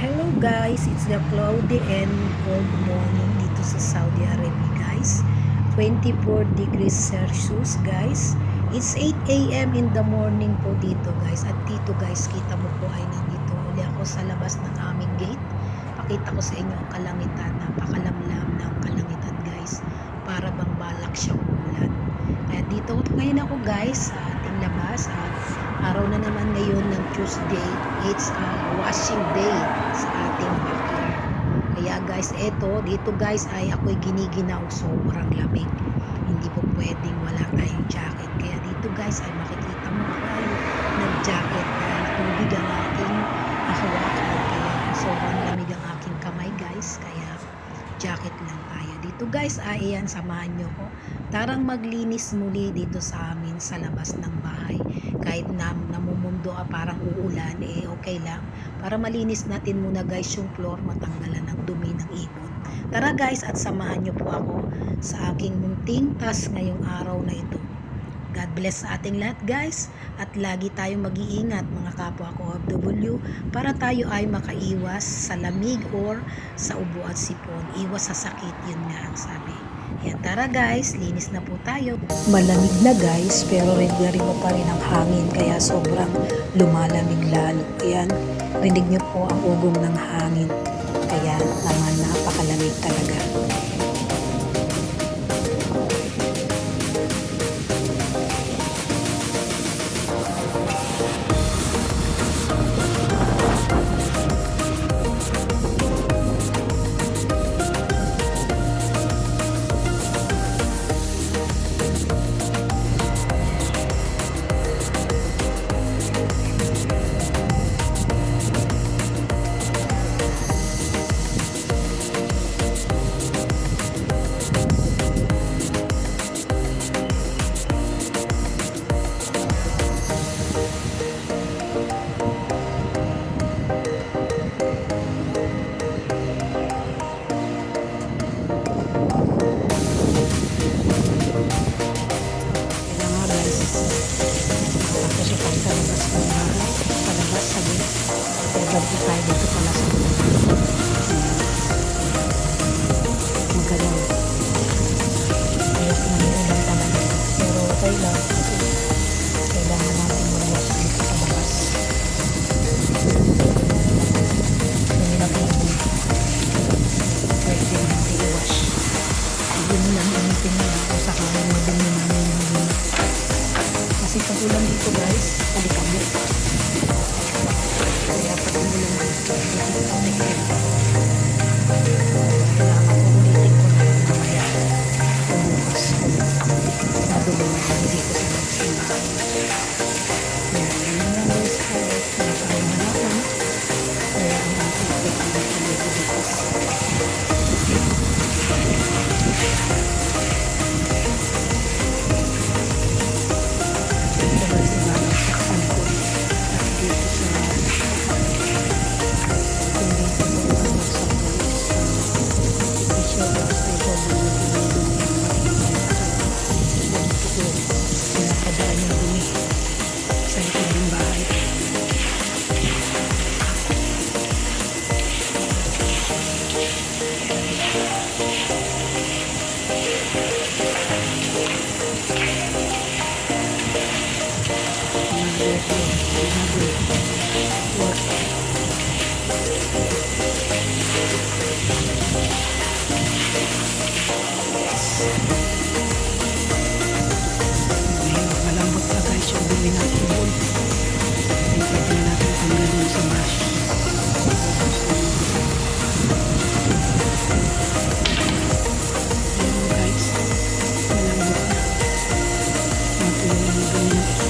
Hello guys, it's the cloudy and cold morning dito sa Saudi Arabia guys. 24 degrees Celsius guys. It's 8 a.m. in the morning po dito guys. At dito guys, kita mo po ay nandito uli ako sa labas ng aming gate. Pakita ko sa inyo ang kalangitan. Napakalamlam ng kalangitan guys. Para bang balak siyang umulan. Kaya dito ngayon ako guys sa ating labas at araw na naman ngayon ng Tuesday. It's a washing day sa ating backyard. Kaya guys, dito guys ay ako'y giniginaw, sobrang lamig. Hindi po pwedeng wala tayong jacket. Kaya dito guys ay makikita mo ako ay nag-jacket dahil tubig ang aking hawakan. Kaya sobrang lamig ang aking kamay guys. Kaya jacket lang tayo. Dito guys ay ayan, samahan nyo ko. Tarang maglinis muli dito sa amin sa labas ng bahay. Kahit namumundo parang uulan, okay lang. Para malinis natin muna guys yung floor, matanggalan ng dumi ng ibon. Tara guys at samahan nyo po ako sa aking munting task ngayong araw na ito. God bless sa ating lahat guys at lagi tayong mag-iingat mga kapwa ko OFW para tayo ay makaiwas sa lamig or sa ubo at sipon. Iwas sa sakit, yun nga ang sabi. Yan, tara guys, linis na po tayo. Malamig na guys, pero rinig mo pa rin ang hangin kaya sobrang lumalamig lalo. Yan, rinig nyo po ang ugong ng hangin. Kaya naman napakalamig talaga. Gabi tayo dito pala sa magalaw. Ayos na yun lang talaga. Pero okay lang kasi kailangan natin mag-wash dito sa labas. Hindi na pwede. Pwede natin i-wash. Yun lang gamitin na ako sa kawan madumi namin yung kasi pag ulan dito guys, alikabot. Kaya pag umulan dito, hindi ko tingin. Kailangan ko ulitin ko na yung mamaya. Bukas ko. Nadulong na dito sa magsimbahan. Kaya yun lang guys ko. Nakaroon na ako. Kaya ang aking pagkakas dito bukas. Ito guys, ibalang saksan ko. At dito sa malambot na guys yung dumi ng ibon. Ay pwede na natin tanggalin sa brush. Ayan guys, malambot na. Matuloy yung dumi ng ibon.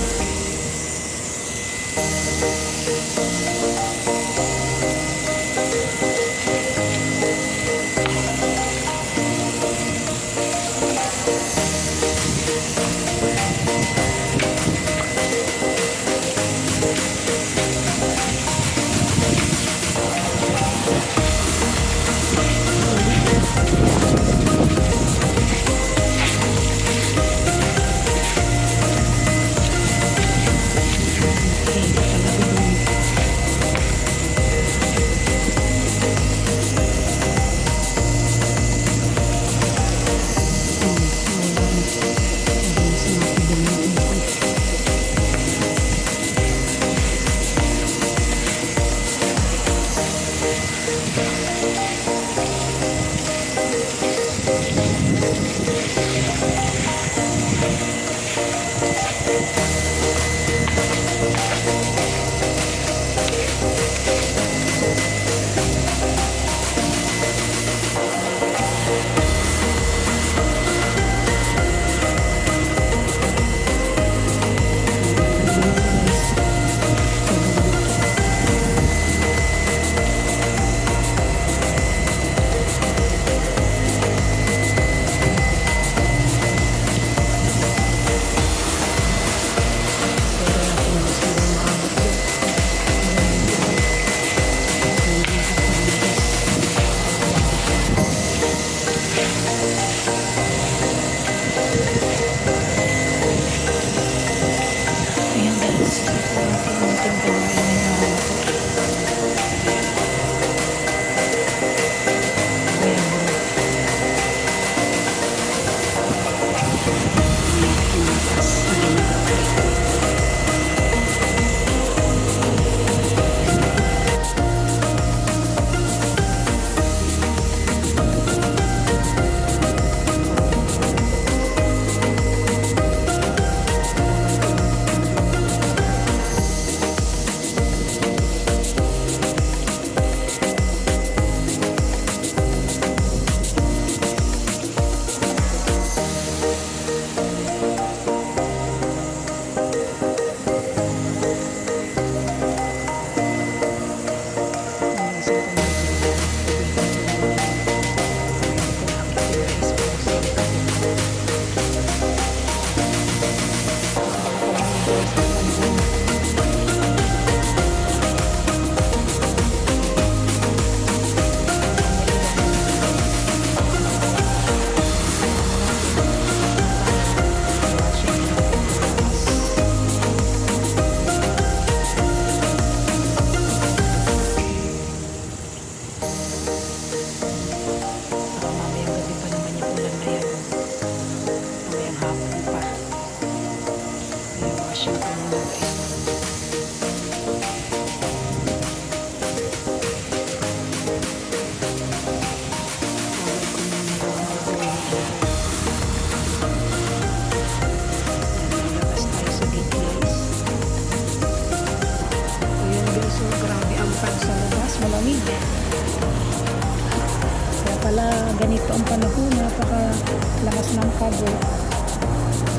Kaya pala ganito ang panahon, napakalakas ng kago.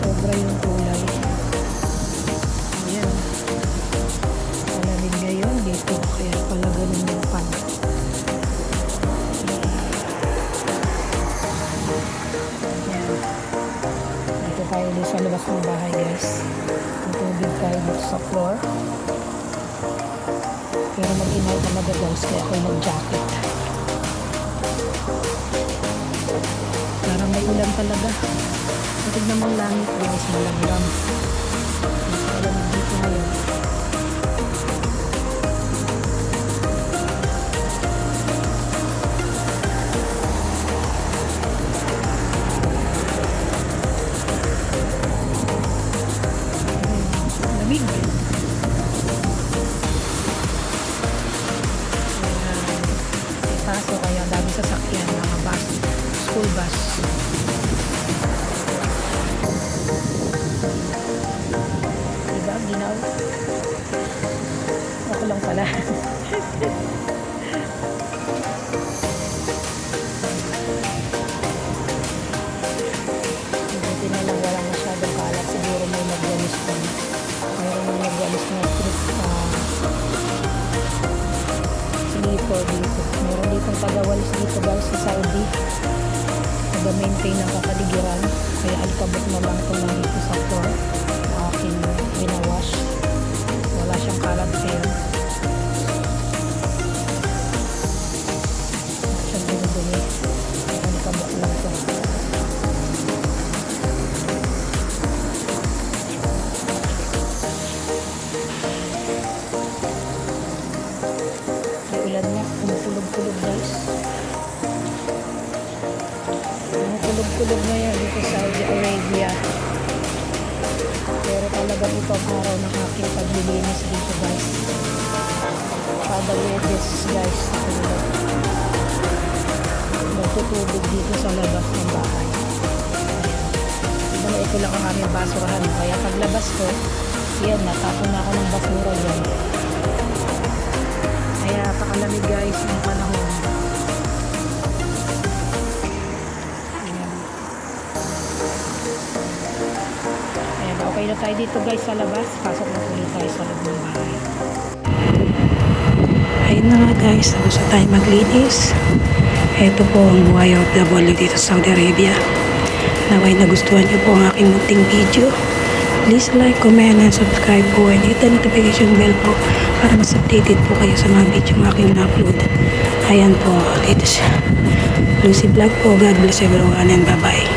Sobra yung kulay. Ayan. Malamig ngayon dito, kaya pala ganun yung panahon. Ayan. Dito tayo dito sa labas ng bahay, guys. Ang tubig tayo dito sa floor. Pero mag-inay talaga, guys, kaya ako'y nag-jacket. Parang may ulan talaga. Matig namang langit, guys, malaglam. Mas malamig dito ngayon. Lamig. Paso kaya dami sasakyan, mga bus, school bus. Diba, ginaw? Ako lang pala. Buti na lang walang masyadong kalat. Siguro may nagwalis pa. Mayroon may nagwalis na sleeper dito. Meron ditong tagawalis dito, guys, sa Saudi. Nag-maintain ng kapaligiran. Kaya alikabot na lang ito lang dito sa floor. Aking winawash. Wala siyang kalat sa'yo. Wala siyang dinudumi. Alikabot lang ito. Ulan niya, kumutulog-tulog, guys. Kumutulog-tulog na yan dito sa Saudi Arabia. Pero talagang ito ang araw ng aking paglilinis dito, guys. Kada Lunes, guys, magtutubig dito sa labas ng bahay. Diba na ito lang ang aming basurahan. Kaya paglabas ko, yan, natapon na ako ng basura yan. Kaya pakalamig, guys, ng panahon. Ayan. Ayan, okay na tayo dito, guys, sa labas. Pasok na ulit tayo sa loob ng bahay. Ayun na nga, guys, tapos na tayo maglinis. Ito po ang buhay OFW dito sa Saudi Arabia. Naway nagustuhan niyo po ang aking munting video. Please like, comment, and subscribe po, and hit the notification bell po para mas updated po kayo sa mga video ng aking na-upload. Ayan po, dito siya. Lucy Vlog po. God bless everyone and bye-bye.